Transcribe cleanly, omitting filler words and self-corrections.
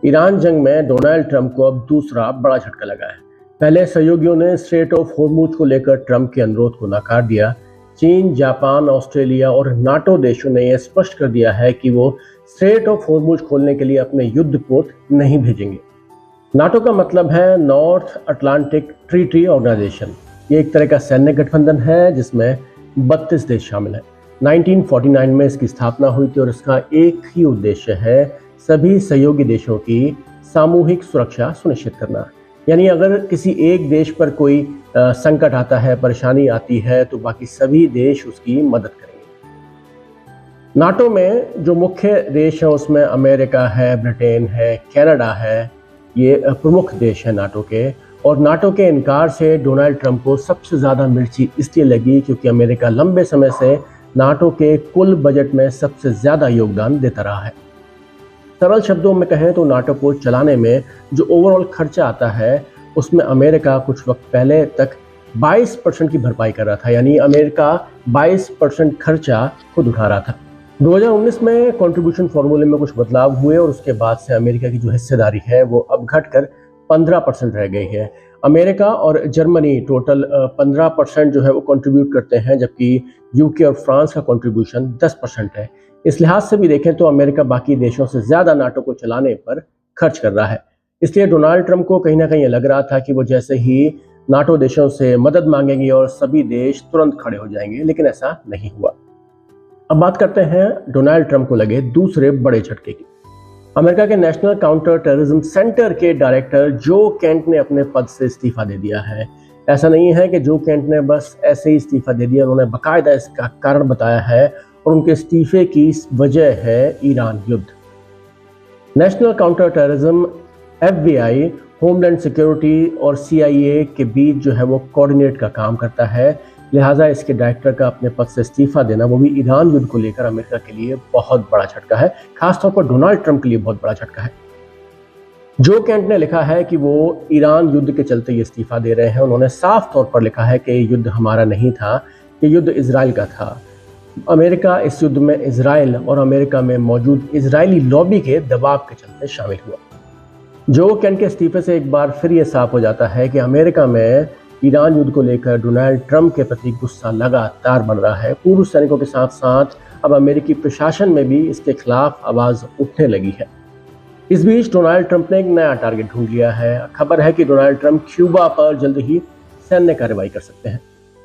Iran जंग में Donald Trump को अब दूसरा बड़ा झटका लगा है। पहले सहयोगियों ने स्ट्रेट ऑफ होर्मुज को लेकर ट्रंप के अनुरोध को नकार दिया। चीन, जापान, ऑस्ट्रेलिया और नाटो देशों ने यह स्पष्ट कर दिया है कि वो स्ट्रेट ऑफ होर्मुज खोलने के लिए अपने युद्धपोत नहीं भेजेंगे। नाटो का मतलब है नॉर्थ अटलांटिक ट्रीटी ऑर्गेनाइजेशन। ये एक तरह का सैन्य गठबंधन है जिसमें 32 देश शामिल हैं। 1949 में इसकी स्थापना हुई थी और इसका एक ही उद्देश्य है सभी सहयोगी देशों की सामूहिक सुरक्षा सुनिश्चित करना। यानी अगर किसी एक देश पर कोई संकट आता है, परेशानी आती है, तो बाकी सभी देश उसकी मदद करेंगे। नाटो में जो मुख्य देश है उसमें अमेरिका है, ब्रिटेन है, कनाडा है, ये प्रमुख देश है नाटो के। और नाटो के इनकार से डोनाल्ड ट्रंप को सबसे ज़्यादा मिर्ची इसलिए लगी क्योंकि अमेरिका लंबे समय से नाटो के कुल बजट में सबसे ज़्यादा योगदान देता रहा है। सरल शब्दों में कहें तो नाटो को चलाने में जो ओवरऑल खर्चा आता है उसमें अमेरिका कुछ वक्त पहले तक 22% की भरपाई कर रहा था। यानी अमेरिका 22% खर्चा खुद उठा रहा था। 2019 में कंट्रीब्यूशन फॉर्मूले में कुछ बदलाव हुए और उसके बाद से अमेरिका की जो हिस्सेदारी है वो अब घटकर 15% रह गई है। अमेरिका और जर्मनी टोटल 15% जो है वो कंट्रीब्यूट करते हैं, जबकि यूके और फ्रांस का कंट्रीब्यूशन 10% है। इस लिहाज से भी देखें तो अमेरिका बाकी देशों से ज़्यादा नाटो को चलाने पर खर्च कर रहा है। इसलिए डोनाल्ड ट्रंप को कहीं ना कहीं लग रहा था कि वो जैसे ही नाटो देशों से मदद मांगेंगे और सभी देश तुरंत खड़े हो जाएंगे, लेकिन ऐसा नहीं हुआ। अब बात करते हैं डोनाल्ड ट्रंप को लगे दूसरे बड़े झटके की। अमेरिका के नेशनल काउंटर टेररिज्म सेंटर के डायरेक्टर जो केंट ने अपने पद से इस्तीफा दे दिया है। ऐसा नहीं है कि जो केंट ने बस ऐसे ही इस्तीफा दे दिया, उन्होंने बाकायदा इसका कारण बताया है और उनके इस्तीफे की वजह है ईरान युद्ध। National counter terrorism FBI, homeland security और CIA के बीच जो है वो कोऑर्डिनेट का काम करता है। लिहाजा इसके डायरेक्टर का अपने पद से इस्तीफा देना, वो भी ईरान युद्ध को लेकर, अमेरिका के लिए बहुत बड़ा झटका है। खासतौर पर डोनाल्ड ट्रंप के लिए बहुत बड़ा झटका है। जो केंट ने लिखा है कि वो ईरान युद्ध के चलते ये इस्तीफा दे रहे हैं। उन्होंने साफ तौर पर लिखा है कि युद्ध हमारा नहीं था, ये युद्ध इजराइल का था। अमेरिका इस युद्ध में इजराइल और अमेरिका में मौजूद इजरायली लॉबी के दबाव के चलते शामिल हुआ। जो केंट के इस्तीफे से एक बार फिर ये साफ हो जाता है कि अमेरिका में ईरान युद्ध को लेकर डोनाल्ड ट्रंप के प्रति गुस्सा लगातार बढ़ रहा है। पूर्व सैनिकों के साथ साथ अब अमेरिकी प्रशासन में भी इसके खिलाफ आवाज उठने लगी है। इस बीच डोनाल्ड ट्रंप ने एक नया टारगेट ढूंढ लिया है। खबर है कि डोनाल्ड ट्रंप क्यूबा पर जल्द ही सैन्य कार्रवाई कर सकते हैं।